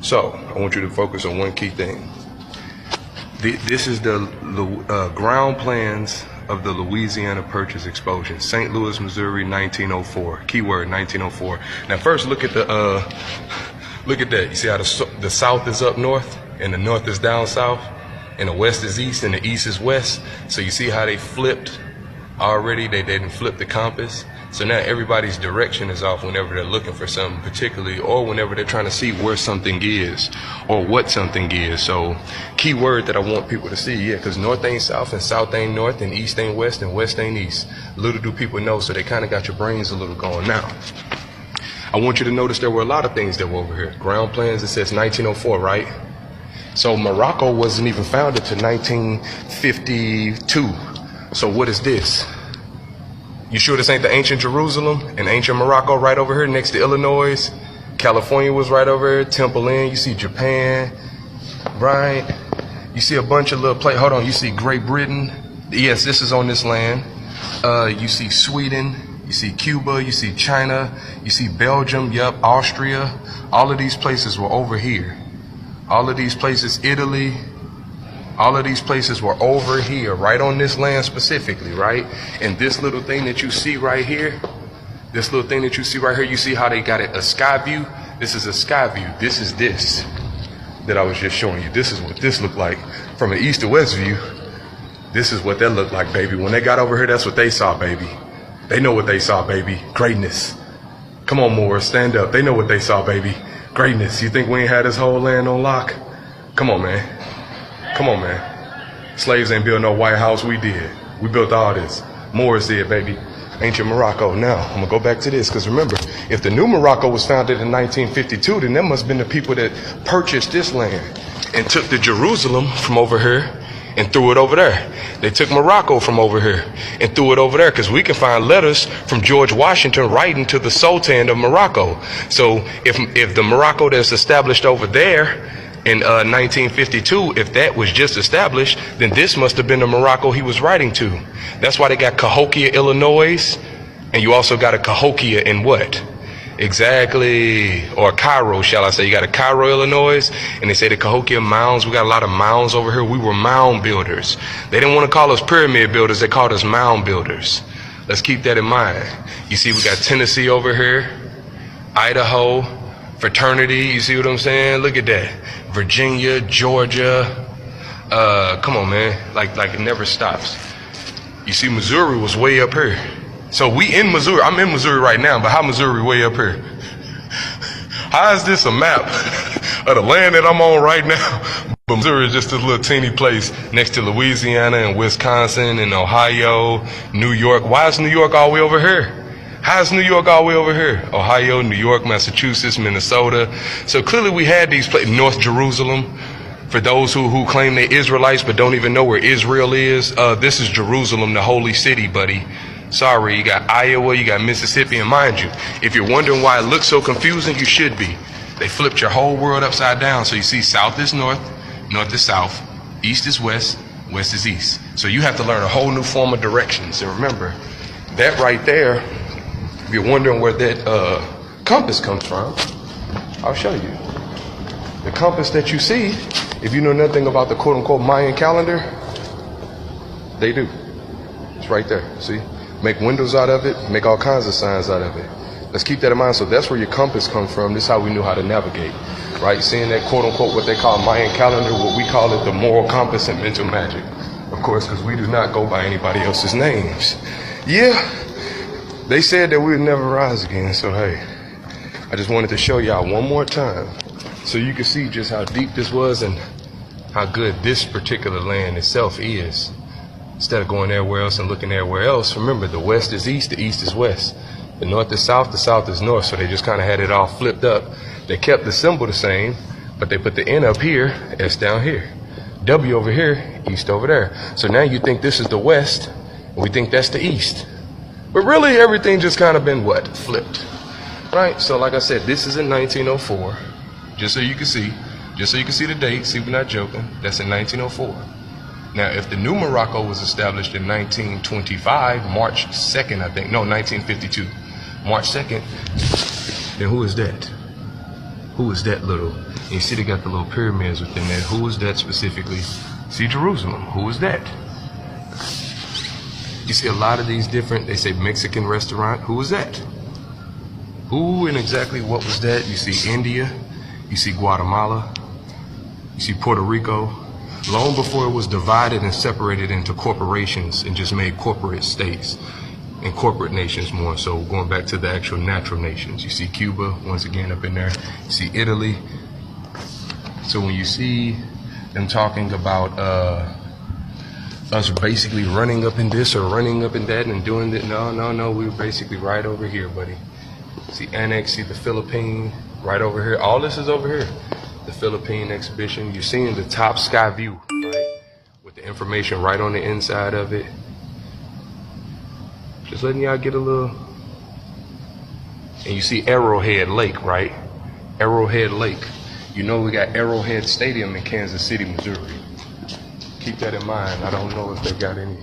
So I want you to focus on one key thing. This is the ground plans of the Louisiana Purchase Explosion, St. Louis, Missouri, 1904. Keyword 1904. Now first look at look at that. You see how the south is up north and the north is down south and the west is east and the east is west. So you see how they flipped already? They didn't flip the compass. So now everybody's direction is off whenever they're looking for something particularly, or whenever they're trying to see where something is or what something is. So key word that I want people to see, because north ain't south and south ain't north and east ain't west and west ain't east. Little do people know, so they kind of got your brains a little going. Now, I want you to notice there were a lot of things that were over here. Ground plans, it says 1904, right? So Morocco wasn't even founded to 1952. So what is this? You sure this ain't the ancient Jerusalem and ancient Morocco right over here next to Illinois? California was right over here, Temple Inn. You see Japan, right? You see a bunch of little places. Hold on, you see Great Britain. Yes, this is on this land. You see Sweden, you see Cuba, you see China, you see Belgium, yep, Austria. All of these places were over here. All of these places, Italy. All of these places were over here, right on this land specifically, right? And this little thing that you see right here, you see how they got it a sky view? This is a sky view. This is this that I was just showing you. This is what this looked like from an east to west view. This is what that looked like, baby. When they got over here, that's what they saw, baby. They know what they saw, baby. Greatness. Come on, Morris, stand up. They know what they saw, baby. Greatness. You think we ain't had this whole land on lock? Come on, man. Come on, man. Slaves ain't built no White House. We did. We built all this. Moors did, baby. Ancient Morocco. Now, I'm going to go back to this, because remember, if the new Morocco was founded in 1952, then that must have been the people that purchased this land and took the Jerusalem from over here and threw it over there. They took Morocco from over here and threw it over there, because we can find letters from George Washington writing to the Sultan of Morocco. So if the Morocco that's established over there in 1952, if that was just established, then this must have been the Morocco he was writing to. That's why they got Cahokia, Illinois, and you also got a Cahokia in what? Exactly, or Cairo, shall I say. You got a Cairo, Illinois, and they say the Cahokia mounds. We got a lot of mounds over here. We were mound builders. They didn't want to call us pyramid builders. They called us mound builders. Let's keep that in mind. You see, we got Tennessee over here, Idaho, fraternity, you see what I'm saying? Look at that. Virginia, Georgia. Come on, man. Like it never stops. You see, Missouri was way up here. So we in Missouri. I'm in Missouri right now, but how Missouri way up here? How is this a map of the land that I'm on right now? But Missouri is just this little teeny place next to Louisiana and Wisconsin and Ohio, New York. Why is New York all the way over here? How's New York all the way over here? Ohio, New York, Massachusetts, Minnesota. So clearly we had these places. North Jerusalem, for those who claim they're Israelites but don't even know where Israel is. This is Jerusalem, the holy city, buddy. Sorry, you got Iowa, you got Mississippi, and mind you, if you're wondering why it looks so confusing, you should be. They flipped your whole world upside down. So you see south is north, north is south, east is west, west is east. So you have to learn a whole new form of directions. And remember, that right there, if you're wondering where that compass comes from, I'll show you. The compass that you see, if you know nothing about the quote-unquote Mayan calendar, they do. It's right there, see? Make windows out of it, make all kinds of signs out of it. Let's keep that in mind. So that's where your compass comes from. This is how we knew how to navigate, right? Seeing that quote-unquote what they call Mayan calendar, what we call it the moral compass and mental magic. Of course, because we do not go by anybody else's names. Yeah. They said that we would never rise again, so hey, I just wanted to show y'all one more time so you can see just how deep this was and how good this particular land itself is. Instead of going everywhere else and looking everywhere else, remember the west is east, the east is west. The north is south, the south is north, so they just kind of had it all flipped up. They kept the symbol the same, but they put the N up here, S down here. W over here, east over there. So now you think this is the west, and we think that's the east. But really, everything just kind of been what? Flipped, right? So like I said, this is in 1904, just so you can see the date, see we're not joking, that's in 1904. Now, if the new Morocco was established in 1925, March 2nd, I think, no, 1952, March 2nd, then who is that? Who is that little And you see they got the little pyramids within there. Who is that specifically? See Jerusalem. Who is that? You see a lot of these different, they say Mexican restaurant. Who is that? Who and exactly what was that? You see India. You see Guatemala. You see Puerto Rico. Long before it was divided and separated into corporations and just made corporate states and corporate nations more. So going back to the actual natural nations, you see Cuba once again up in there. You see Italy. So when you see them talking about us basically running up in this or running up in that and doing that, no, we were basically right over here, buddy. See Annex, see the Philippine, right over here. All this is over here. The Philippine exhibition. You're seeing the top sky view, right? With the information right on the inside of it. Just letting y'all get a little. And you see Arrowhead Lake, right? Arrowhead Lake. You know we got Arrowhead Stadium in Kansas City, Missouri. Keep that in mind. I don't know if they got any